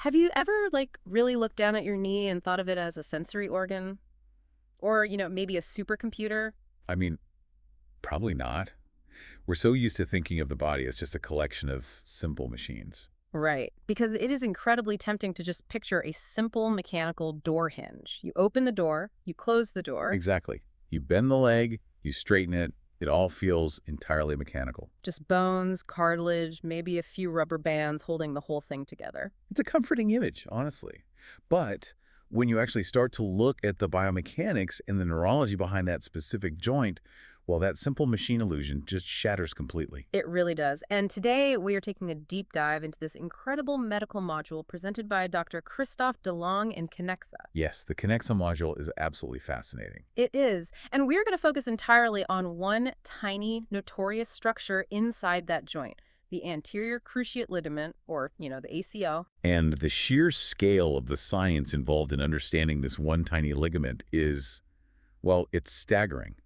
Have you ever, really looked down at your knee and thought of it as a sensory organ? Or, maybe a supercomputer? I mean, probably not. We're so used to thinking of the body as just a collection of simple machines. Right. Because it is incredibly tempting to just picture a simple mechanical door hinge. You open the door, you close the door, Exactly. You bend the leg, you straighten it, it all feels entirely mechanical. just bones, cartilage, maybe a few rubber bands holding the whole thing together. It's a comforting image, honestly. But when you actually start to look at the biomechanics and the neurology behind that specific joint, well, that simple machine illusion just shatters completely. It really does. And today we are taking a deep dive into this incredible medical module presented by Dr. Christophe Delong and Kinexa. Yes, the Kinexa module is absolutely fascinating. It is. And we're going to focus entirely on one tiny, notorious structure inside that joint, the anterior cruciate ligament, or, the ACL. And the sheer scale of the science involved in understanding this one tiny ligament is, well, it's staggering.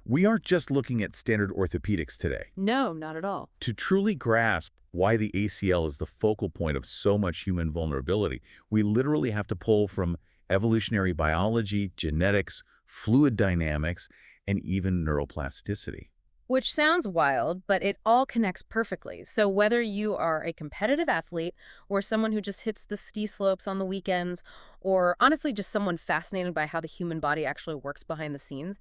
We aren't just looking at standard orthopedics today. No, not at all. To truly grasp why the ACL is the focal point of so much human vulnerability, we literally have to pull from evolutionary biology, genetics, fluid dynamics, and even neuroplasticity. Which sounds wild, but it all connects perfectly. So whether you are a competitive athlete or someone who just hits the ski slopes on the weekends, or honestly just someone fascinated by how the human body actually works behind the scenes,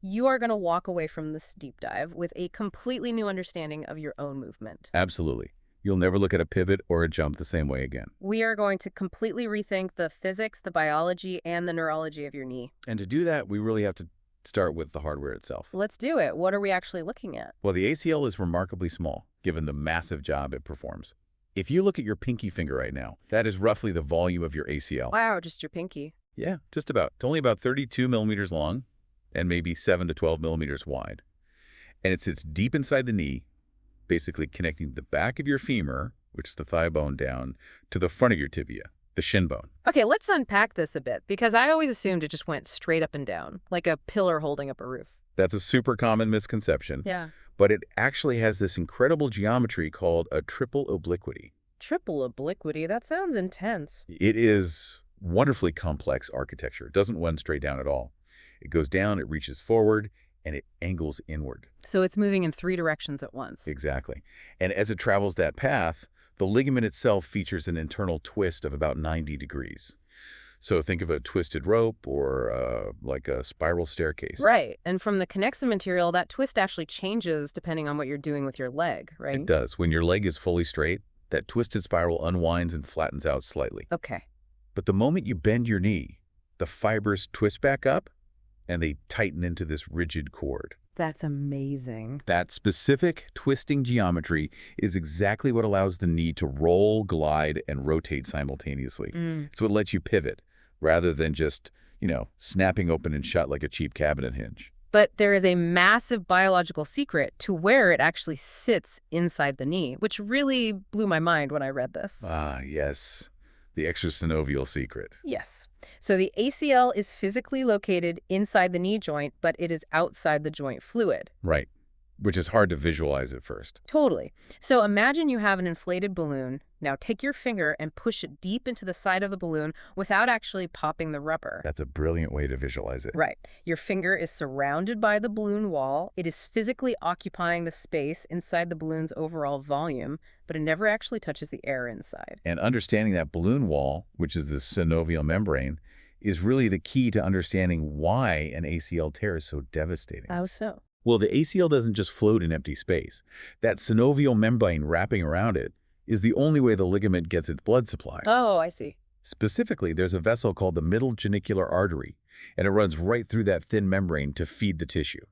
you are going to walk away from this deep dive with a completely new understanding of your own movement. Absolutely. You'll never look at a pivot or a jump the same way again. We are going to completely rethink the physics, the biology, and the neurology of your knee. And to do that, we really have to start with the hardware itself. Let's do it. What are we actually looking at? Well, the ACL is remarkably small, given the massive job it performs. If you look at your pinky finger right now, that is roughly the volume of your ACL. Wow, just your pinky. Yeah, just about. It's only about 32 millimeters long and maybe 7 to 12 millimeters wide. And it sits deep inside the knee, basically connecting the back of your femur, which is the thigh bone, down to the front of your tibia, the shin bone. Okay, let's unpack this a bit, because I always assumed it just went straight up and down, like a pillar holding up a roof. That's a super common misconception. Yeah. But it actually has this incredible geometry called a triple obliquity. Triple obliquity? That sounds intense. It is wonderfully complex architecture. It doesn't run straight down at all. It goes down, it reaches forward, and it angles inward. So it's moving in 3 directions at once. Exactly. And as it travels that path, the ligament itself features an internal twist of about 90 degrees. So think of a twisted rope or like a spiral staircase. Right. And from the Kinexa material, that twist actually changes depending on what you're doing with your leg, right? It does. When your leg is fully straight, that twisted spiral unwinds and flattens out slightly. Okay. But the moment you bend your knee, the fibers twist back up and they tighten into this rigid cord. That's amazing. That specific twisting geometry is exactly what allows the knee to roll, glide, and rotate simultaneously. It's what lets you pivot, rather than just, snapping open and shut like a cheap cabinet hinge. But there is a massive biological secret to where it actually sits inside the knee, which really blew my mind when I read this. Ah, yes. The extrasynovial secret. Yes. So the ACL is physically located inside the knee joint, but it is outside the joint fluid. Right. Which is hard to visualize at first. Totally. So imagine you have an inflated balloon. Now take your finger and push it deep into the side of the balloon without actually popping the rubber. That's a brilliant way to visualize it. Right. Your finger is surrounded by the balloon wall. It is physically occupying the space inside the balloon's overall volume, but it never actually touches the air inside. And understanding that balloon wall, which is the synovial membrane, is really the key to understanding why an ACL tear is so devastating. How so? Well, the ACL doesn't just float in empty space. That synovial membrane wrapping around it is the only way the ligament gets its blood supply. Oh, I see. Specifically, there's a vessel called the middle genicular artery, and it runs right through that thin membrane to feed the tissue.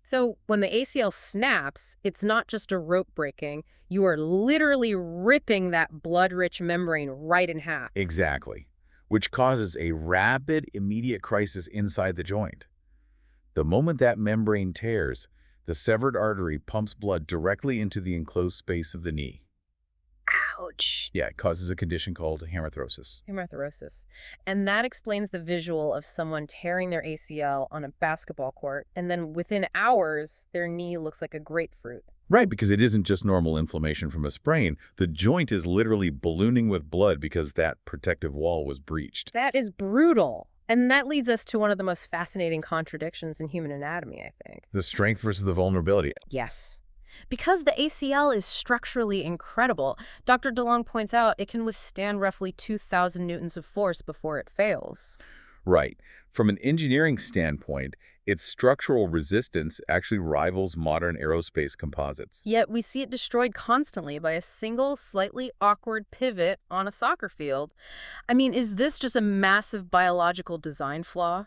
So when the ACL snaps, it's not just a rope breaking. You are literally ripping that blood-rich membrane right in half. Exactly, which causes a rapid, immediate crisis inside the joint. The moment that membrane tears, the severed artery pumps blood directly into the enclosed space of the knee. Ouch. Yeah, it causes a condition called hemarthrosis. Hemarthrosis. And that explains the visual of someone tearing their ACL on a basketball court, and then within hours, their knee looks like a grapefruit. Right, because it isn't just normal inflammation from a sprain. The joint is literally ballooning with blood because that protective wall was breached. That is brutal. And that leads us to one of the most fascinating contradictions in human anatomy, I think. The strength versus the vulnerability. Yes. Because the ACL is structurally incredible, Dr. Delong points out it can withstand roughly 2,000 newtons of force before it fails. Right. From an engineering standpoint, its structural resistance actually rivals modern aerospace composites. Yet we see it destroyed constantly by a single, slightly awkward pivot on a soccer field. I mean, is this just a massive biological design flaw?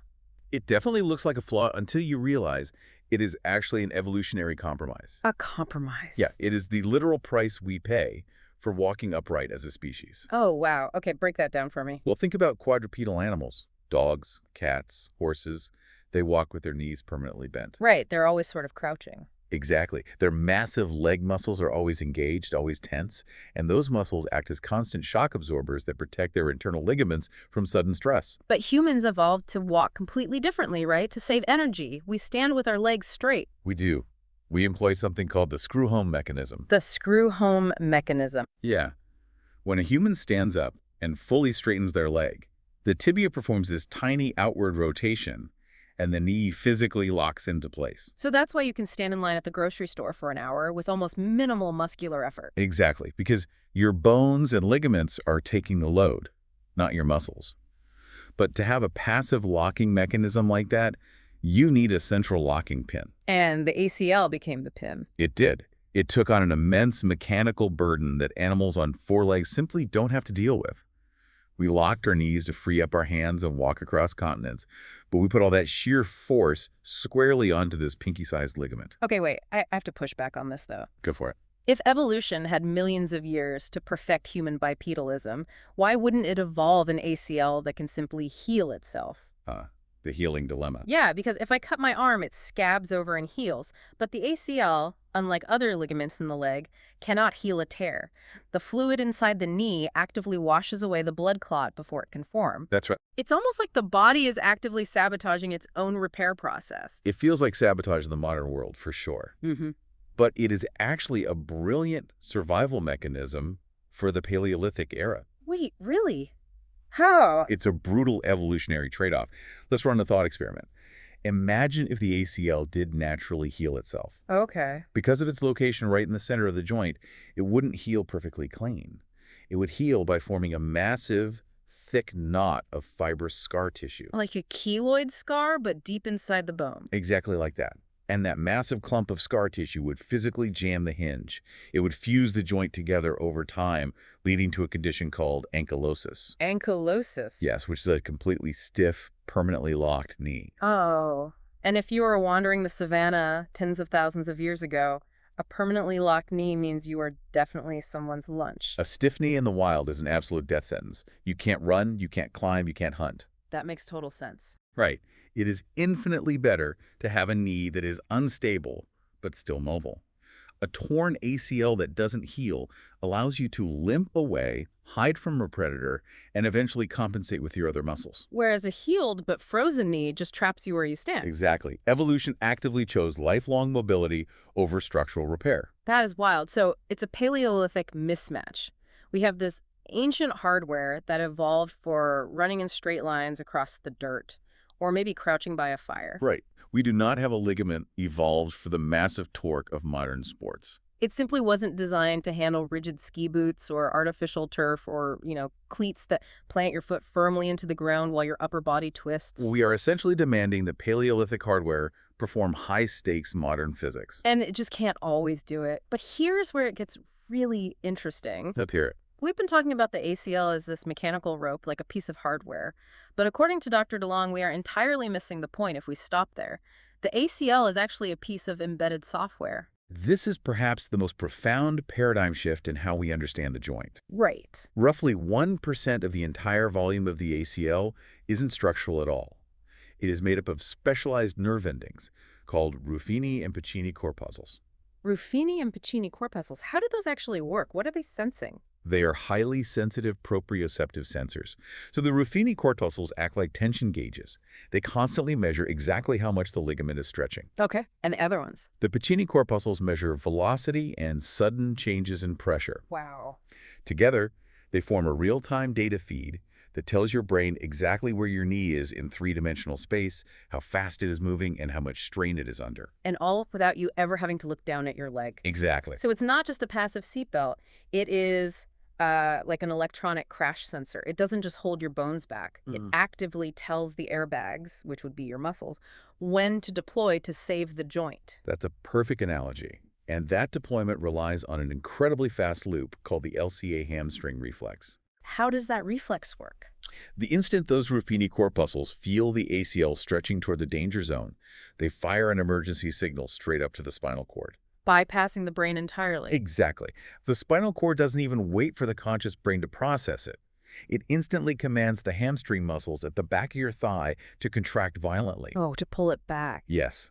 It definitely looks like a flaw until you realize it is actually an evolutionary compromise. A compromise. Yeah, it is the literal price we pay for walking upright as a species. Oh, wow. Okay, break that down for me. Well, think about quadrupedal animals. Dogs, cats, horses. They walk with their knees permanently bent. Right, they're always sort of crouching. Exactly. Their massive leg muscles are always engaged, always tense, and those muscles act as constant shock absorbers that protect their internal ligaments from sudden stress. But humans evolved to walk completely differently, right? To save energy. We stand with our legs straight. We do. We employ something called the screw-home mechanism. The screw-home mechanism. Yeah. When a human stands up and fully straightens their leg, the tibia performs this tiny outward rotation, and the knee physically locks into place. So that's why you can stand in line at the grocery store for an hour with almost minimal muscular effort. Exactly, because your bones and ligaments are taking the load, not your muscles. But to have a passive locking mechanism like that, you need a central locking pin. And the ACL became the PIM. It did. It took on an immense mechanical burden that animals on four legs simply don't have to deal with. We locked our knees to free up our hands and walk across continents, but we put all that sheer force squarely onto this pinky-sized ligament. Okay, wait. I have to push back on this, though. Go for it. If evolution had millions of years to perfect human bipedalism, why wouldn't it evolve an ACL that can simply heal itself? The healing dilemma. Yeah, because if I cut my arm, it scabs over and heals. But the ACL, unlike other ligaments in the leg, cannot heal a tear. The fluid inside the knee actively washes away the blood clot before it can form. That's right. It's almost like the body is actively sabotaging its own repair process. It feels like sabotage in the modern world, for sure. Mm-hmm. But it is actually a brilliant survival mechanism for the Paleolithic era. Wait, really? How? It's a brutal evolutionary trade-off. Let's run a thought experiment. Imagine if the ACL did naturally heal itself. Okay. Because of its location right in the center of the joint, it wouldn't heal perfectly clean. It would heal by forming a massive, thick knot of fibrous scar tissue. Like a keloid scar, but deep inside the bone. Exactly like that. And that massive clump of scar tissue would physically jam the hinge. It would fuse the joint together over time, leading to a condition called ankylosis. Ankylosis? Yes, which is a completely stiff, permanently locked knee. Oh. And if you were wandering the savannah tens of thousands of years ago, a permanently locked knee means you are definitely someone's lunch. A stiff knee in the wild is an absolute death sentence. You can't run, you can't climb, you can't hunt. That makes total sense. Right. It is infinitely better to have a knee that is unstable, but still mobile. A torn ACL that doesn't heal allows you to limp away, hide from a predator, and eventually compensate with your other muscles. Whereas a healed but frozen knee just traps you where you stand. Exactly. Evolution actively chose lifelong mobility over structural repair. That is wild. So it's a Paleolithic mismatch. We have this ancient hardware that evolved for running in straight lines across the dirt, or maybe crouching by a fire. Right. We do not have a ligament evolved for the massive torque of modern sports. It simply wasn't designed to handle rigid ski boots or artificial turf or, cleats that plant your foot firmly into the ground while your upper body twists. We are essentially demanding that Paleolithic hardware perform high-stakes modern physics. And it just can't always do it. But here's where it gets really interesting. Let's hear it. We've been talking about the ACL as this mechanical rope, like a piece of hardware. But according to Dr. Delong, we are entirely missing the point if we stop there. The ACL is actually a piece of embedded software. This is perhaps the most profound paradigm shift in how we understand the joint. Right. Roughly 1% of the entire volume of the ACL isn't structural at all. It is made up of specialized nerve endings called Ruffini and Pacini corpuscles. Ruffini and Pacini corpuscles, how do those actually work? What are they sensing? They are highly sensitive proprioceptive sensors. So the Ruffini corpuscles act like tension gauges. They constantly measure exactly how much the ligament is stretching. Okay. And the other ones? The Pacini corpuscles measure velocity and sudden changes in pressure. Wow. Together, they form a real-time data feed that tells your brain exactly where your knee is in three-dimensional space, how fast it is moving, and how much strain it is under. And all without you ever having to look down at your leg. Exactly. So it's not just a passive seatbelt. It is like an electronic crash sensor. It doesn't just hold your bones back. It actively tells the airbags, which would be your muscles, when to deploy to save the joint. That's a perfect analogy. And that deployment relies on an incredibly fast loop called the LCA hamstring reflex. How does that reflex work? The instant those Ruffini corpuscles feel the ACL stretching toward the danger zone, they fire an emergency signal straight up to the spinal cord. Bypassing the brain entirely. Exactly. The spinal cord doesn't even wait for the conscious brain to process it. It instantly commands the hamstring muscles at the back of your thigh to contract violently. Oh, to pull it back. Yes.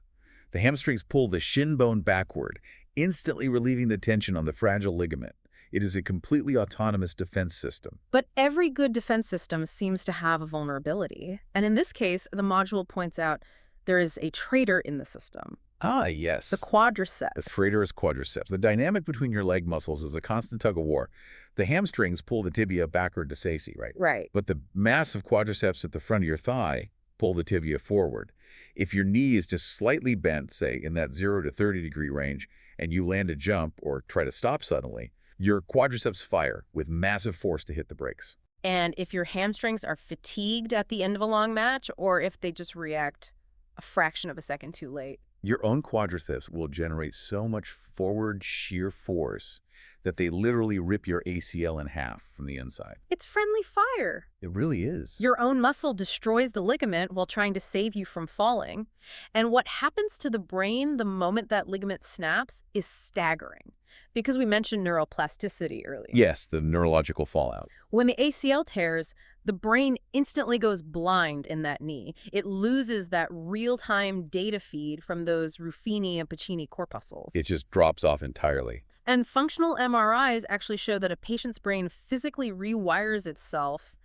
The hamstrings pull the shin bone backward, instantly relieving the tension on the fragile ligament. It is a completely autonomous defense system. But every good defense system seems to have a vulnerability. And in this case, the module points out there is a traitor in the system. Ah, yes. The quadriceps. The traitor is quadriceps. The dynamic between your leg muscles is a constant tug-of-war. The hamstrings pull the tibia backward to safety, right? Right. But the massive quadriceps at the front of your thigh pull the tibia forward. If your knee is just slightly bent, say, in that 0 to 30-degree range, and you land a jump or try to stop suddenly, your quadriceps fire with massive force to hit the brakes. And if your hamstrings are fatigued at the end of a long match, or if they just react a fraction of a second too late. Your own quadriceps will generate so much forward shear force that they literally rip your ACL in half from the inside. It's friendly fire. It really is. Your own muscle destroys the ligament while trying to save you from falling. And what happens to the brain the moment that ligament snaps is staggering. Because we mentioned neuroplasticity earlier. Yes, the neurological fallout. When the ACL tears, the brain instantly goes blind in that knee. It loses that real-time data feed from those Ruffini and Pacini corpuscles. It just drops off entirely. And functional MRIs actually show that a patient's brain physically rewires itself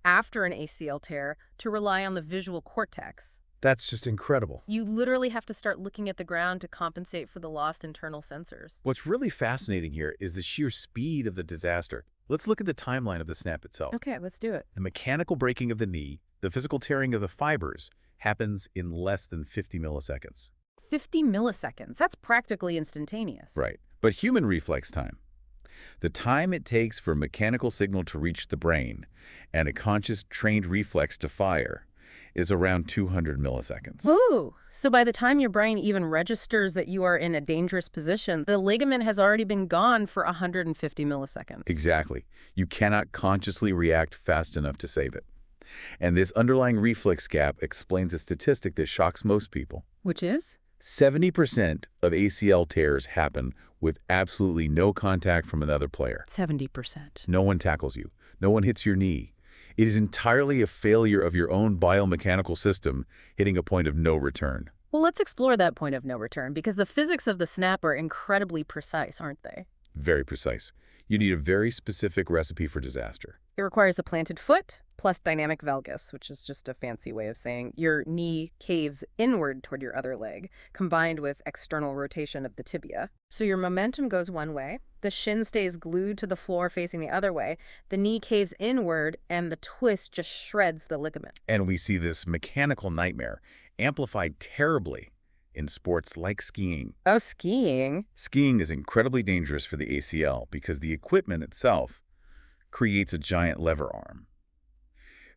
after an ACL tear to rely on the visual cortex. That's just incredible. You literally have to start looking at the ground to compensate for the lost internal sensors. What's really fascinating here is the sheer speed of the disaster. Let's look at the timeline of the snap itself. Okay, let's do it. The mechanical breaking of the knee, the physical tearing of the fibers, happens in less than 50 milliseconds. 50 milliseconds. That's practically instantaneous. Right. But human reflex time, the time it takes for a mechanical signal to reach the brain and a conscious trained reflex to fire, is around 200 milliseconds. Ooh, so by the time your brain even registers that you are in a dangerous position, the ligament has already been gone for 150 milliseconds. Exactly. You cannot consciously react fast enough to save it. And this underlying reflex gap explains a statistic that shocks most people. Which is? 70% of ACL tears happen with absolutely no contact from another player. 70%. No one tackles you. No one hits your knee. It is entirely a failure of your own biomechanical system hitting a point of no return. Well, let's explore that point of no return, because the physics of the snap are incredibly precise, aren't they? Very precise. You need a very specific recipe for disaster. It requires a planted foot plus dynamic valgus, which is just a fancy way of saying your knee caves inward toward your other leg, combined with external rotation of the tibia. So your momentum goes one way, the shin stays glued to the floor facing the other way, the knee caves inward, and the twist just shreds the ligament. And we see this mechanical nightmare amplified terribly in sports like skiing. Oh, skiing? Skiing is incredibly dangerous for the ACL because the equipment itself creates a giant lever arm.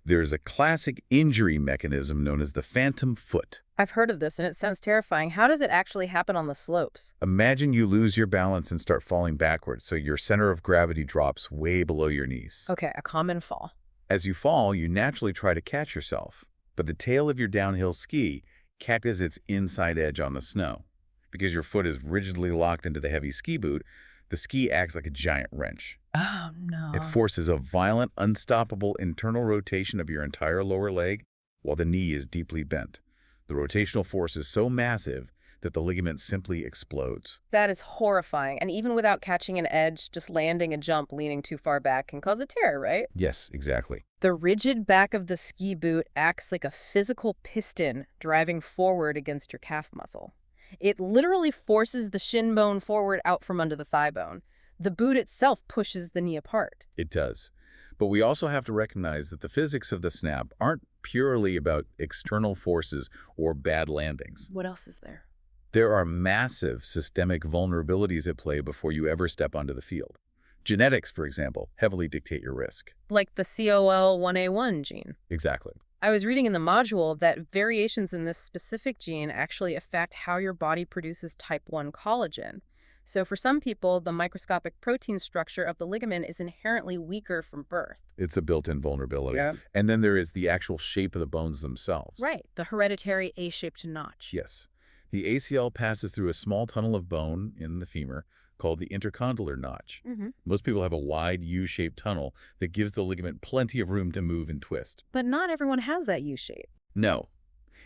There's a classic injury mechanism known as the phantom foot. I've heard of this, and it sounds terrifying. How does it actually happen on the slopes? Imagine you lose your balance and start falling backwards, so your center of gravity drops way below your knees. Okay, a common fall. As you fall, you naturally try to catch yourself, but the tail of your downhill ski catches its inside edge on the snow. Because your foot is rigidly locked into the heavy ski boot, the ski acts like a giant wrench. Oh, no. It forces a violent, unstoppable internal rotation of your entire lower leg while the knee is deeply bent. The rotational force is so massive that the ligament simply explodes. That is horrifying. And even without catching an edge, just landing a jump leaning too far back can cause a tear, right? Yes, exactly. The rigid back of the ski boot acts like a physical piston driving forward against your calf muscle. It literally forces the shin bone forward out from under the thigh bone. The boot itself pushes the knee apart. It does. But we also have to recognize that the physics of the snap aren't purely about external forces or bad landings. What else is there? There are massive systemic vulnerabilities at play before you ever step onto the field. Genetics, for example, heavily dictate your risk. Like the COL1A1 gene. Exactly. I was reading in the module that variations in this specific gene actually affect how your body produces type 1 collagen. So for some people, the microscopic protein structure of the ligament is inherently weaker from birth. It's a built-in vulnerability. Yeah. And then there is the actual shape of the bones themselves. Right, the hereditary A-shaped notch. Yes. The ACL passes through a small tunnel of bone in the femur called the intercondylar notch. Most people have a wide U-shaped tunnel that gives the ligament plenty of room to move and twist. But not everyone has that U-shape. No.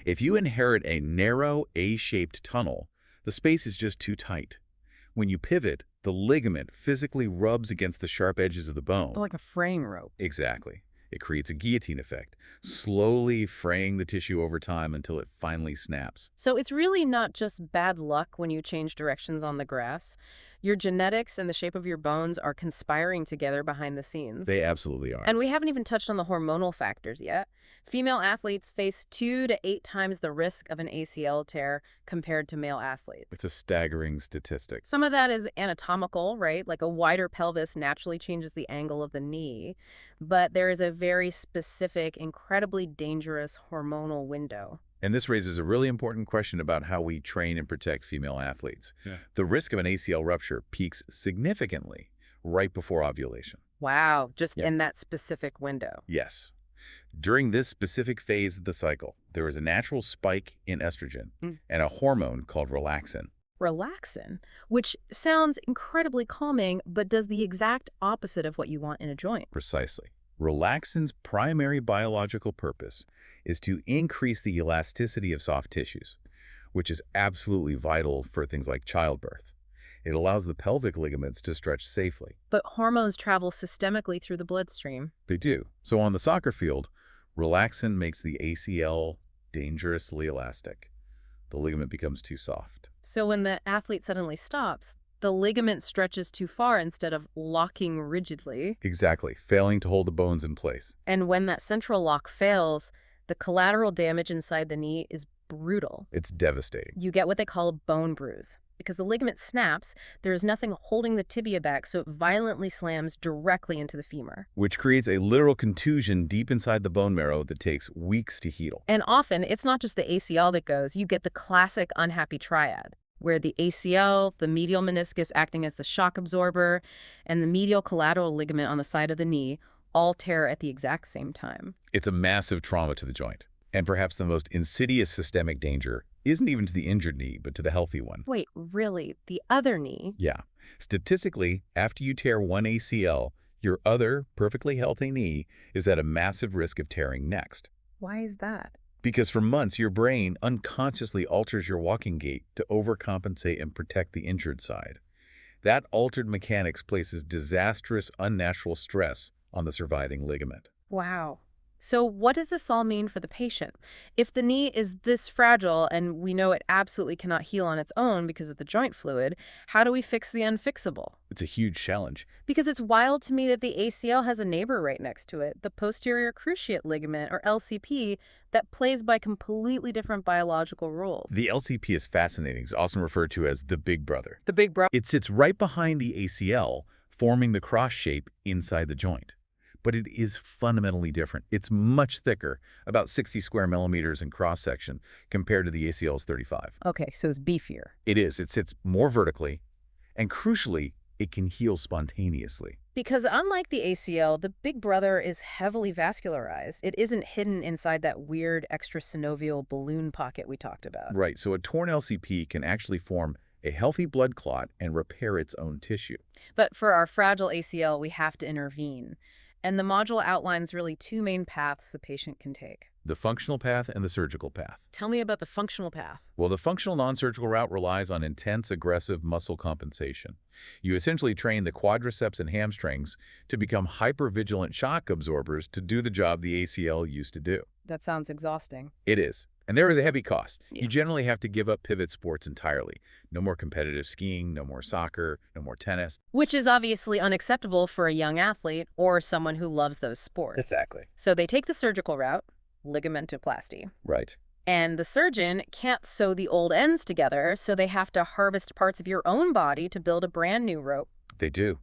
If you inherit a narrow A-shaped tunnel, the space is just too tight. When you pivot, the ligament physically rubs against the sharp edges of the bone. Like a fraying rope. Exactly. It creates a guillotine effect, slowly fraying the tissue over time until it finally snaps. So it's really not just bad luck when you change directions on the grass. Your genetics and the shape of your bones are conspiring together behind the scenes. They absolutely are. And we haven't even touched on the hormonal factors yet. Female athletes face 2 to 8 times the risk of an ACL tear compared to male athletes. It's a staggering statistic. Some of that is anatomical, right? Like a wider pelvis naturally changes the angle of the knee. But there is a very specific, incredibly dangerous hormonal window. And this raises a really important question about how we train and protect female athletes. The risk of an ACL rupture peaks significantly right before ovulation. Wow, just in that specific window. Yes. During this specific phase of the cycle, there is a natural spike in estrogen and a hormone called relaxin. Relaxin, which sounds incredibly calming, but does the exact opposite of what you want in a joint. Precisely. Relaxin's primary biological purpose is to increase the elasticity of soft tissues, which is absolutely vital for things like childbirth. It allows the pelvic ligaments to stretch safely. But hormones travel systemically through the bloodstream. They do. So on the soccer field, relaxin makes the ACL dangerously elastic. The ligament becomes too soft. So when the athlete suddenly stops, the ligament stretches too far instead of locking rigidly. Exactly, failing to hold the bones in place. And when that central lock fails, the collateral damage inside the knee is brutal. It's devastating. You get what they call a bone bruise. Because the ligament snaps, there is nothing holding the tibia back, so it violently slams directly into the femur. Which creates a literal contusion deep inside the bone marrow that takes weeks to heal. And often, it's not just the ACL that goes. You get the classic unhappy triad, where the ACL, the medial meniscus acting as the shock absorber, and the medial collateral ligament on the side of the knee all tear at the exact same time. It's a massive trauma to the joint. And perhaps the most insidious systemic danger isn't even to the injured knee, but to the healthy one. Wait, really? The other knee? Yeah. Statistically, after you tear one ACL, your other perfectly healthy knee is at a massive risk of tearing next. Why is that? Because for months, your brain unconsciously alters your walking gait to overcompensate and protect the injured side. That altered mechanics places disastrous, unnatural stress on the surviving ligament. Wow. So what does this all mean for the patient? If the knee is this fragile and we know it absolutely cannot heal on its own because of the joint fluid, how do we fix the unfixable? It's a huge challenge. Because it's wild to me that the ACL has a neighbor right next to it, the posterior cruciate ligament, or LCP, that plays by completely different biological rules. The LCP is fascinating. It's often referred to as the big brother. The big brother. It sits right behind the ACL, forming the cross shape inside the joint. But it is fundamentally different. It's much thicker, about 60 square millimeters in cross-section, compared to the ACL's 35. Okay, so it's beefier. It is. It sits more vertically, and crucially, it can heal spontaneously. Because unlike the ACL, the big brother is heavily vascularized. It isn't hidden inside that weird extrasynovial balloon pocket we talked about. Right, so a torn LCP can actually form a healthy blood clot and repair its own tissue. But for our fragile ACL, we have to intervene. And the module outlines really two main paths the patient can take. The functional path and the surgical path. Tell me about the functional path. Well, the functional non-surgical route relies on intense, aggressive muscle compensation. You essentially train the quadriceps and hamstrings to become hypervigilant shock absorbers to do the job the ACL used to do. That sounds exhausting. It is. And there is a heavy cost. Yeah. You generally have to give up pivot sports entirely. No more competitive skiing, no more soccer, no more tennis. Which is obviously unacceptable for a young athlete or someone who loves those sports. Exactly. So they take the surgical route, ligamentoplasty. Right. And the surgeon can't sew the old ends together, so they have to harvest parts of your own body to build a brand new rope. They do.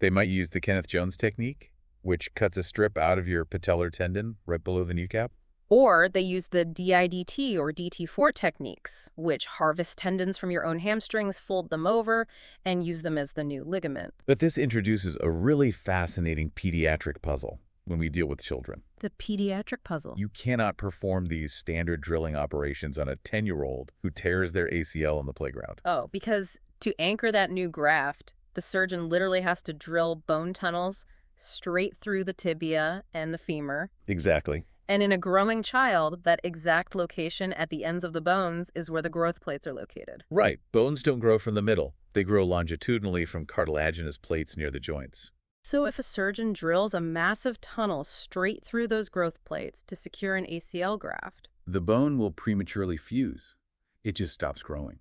They might use the Kenneth Jones technique, which cuts a strip out of your patellar tendon right below the kneecap. Or they use the DIDT or DT4 techniques, which harvest tendons from your own hamstrings, fold them over, and use them as the new ligament. But this introduces a really fascinating pediatric puzzle when we deal with children. The pediatric puzzle. You cannot perform these standard drilling operations on a 10-year-old who tears their ACL on the playground. Oh, because to anchor that new graft, the surgeon literally has to drill bone tunnels straight through the tibia and the femur. Exactly. And in a growing child, that exact location at the ends of the bones is where the growth plates are located. Right. Bones don't grow from the middle. They grow longitudinally from cartilaginous plates near the joints. So if a surgeon drills a massive tunnel straight through those growth plates to secure an ACL graft. The bone will prematurely fuse. It just stops growing.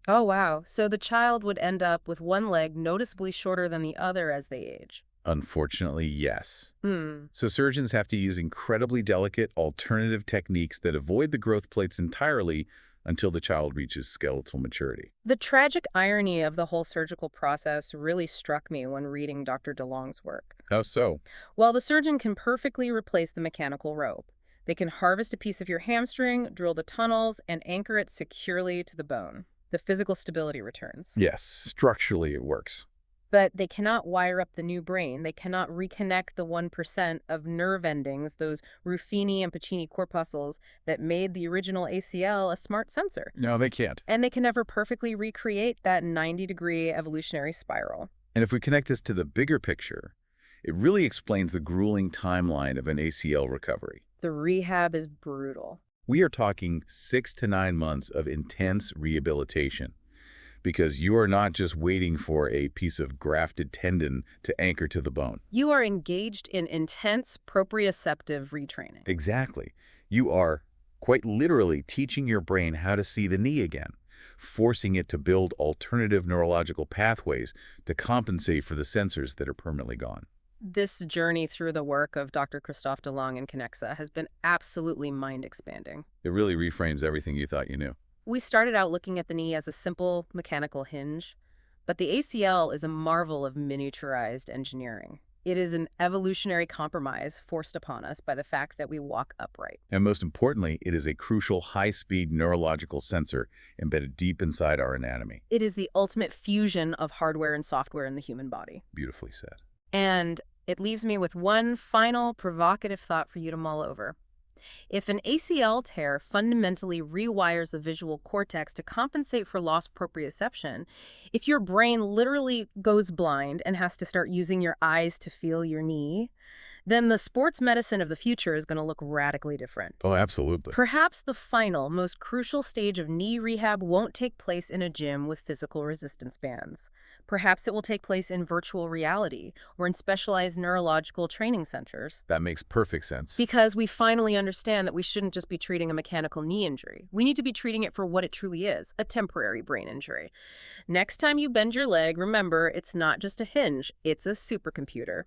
Oh, wow. So the child would end up with one leg noticeably shorter than the other as they age. Unfortunately, yes. Hmm. So surgeons have to use incredibly delicate alternative techniques that avoid the growth plates entirely until the child reaches skeletal maturity. The tragic irony of the whole surgical process really struck me when reading Dr. Delong's work. How so? Well, the surgeon can perfectly replace the mechanical rope. They can harvest a piece of your hamstring, drill the tunnels, and anchor it securely to the bone. The physical stability returns. Yes, structurally it works. But they cannot wire up the new brain. They cannot reconnect the 1% of nerve endings, those Ruffini and Pacini corpuscles that made the original ACL a smart sensor. No, they can't. And they can never perfectly recreate that 90-degree evolutionary spiral. And if we connect this to the bigger picture, it really explains the grueling timeline of an ACL recovery. The rehab is brutal. We are talking 6 to 9 months of intense rehabilitation, because you are not just waiting for a piece of grafted tendon to anchor to the bone. You are engaged in intense proprioceptive retraining. Exactly. You are quite literally teaching your brain how to see the knee again, forcing it to build alternative neurological pathways to compensate for the sensors that are permanently gone. This journey through the work of Dr. Christophe Delong and Kinexa has been absolutely mind-expanding. It really reframes everything you thought you knew. We started out looking at the knee as a simple mechanical hinge, but the ACL is a marvel of miniaturized engineering. It is an evolutionary compromise forced upon us by the fact that we walk upright. And most importantly, it is a crucial high-speed neurological sensor embedded deep inside our anatomy. It is the ultimate fusion of hardware and software in the human body. Beautifully said. And it leaves me with one final provocative thought for you to mull over. If an ACL tear fundamentally rewires the visual cortex to compensate for lost proprioception, if your brain literally goes blind and has to start using your eyes to feel your knee, then the sports medicine of the future is going to look radically different. Oh, absolutely. Perhaps the final, most crucial stage of knee rehab won't take place in a gym with physical resistance bands. Perhaps it will take place in virtual reality or in specialized neurological training centers. That makes perfect sense. Because we finally understand that we shouldn't just be treating a mechanical knee injury. We need to be treating it for what it truly is, a temporary brain injury. Next time you bend your leg, remember, it's not just a hinge, it's a supercomputer.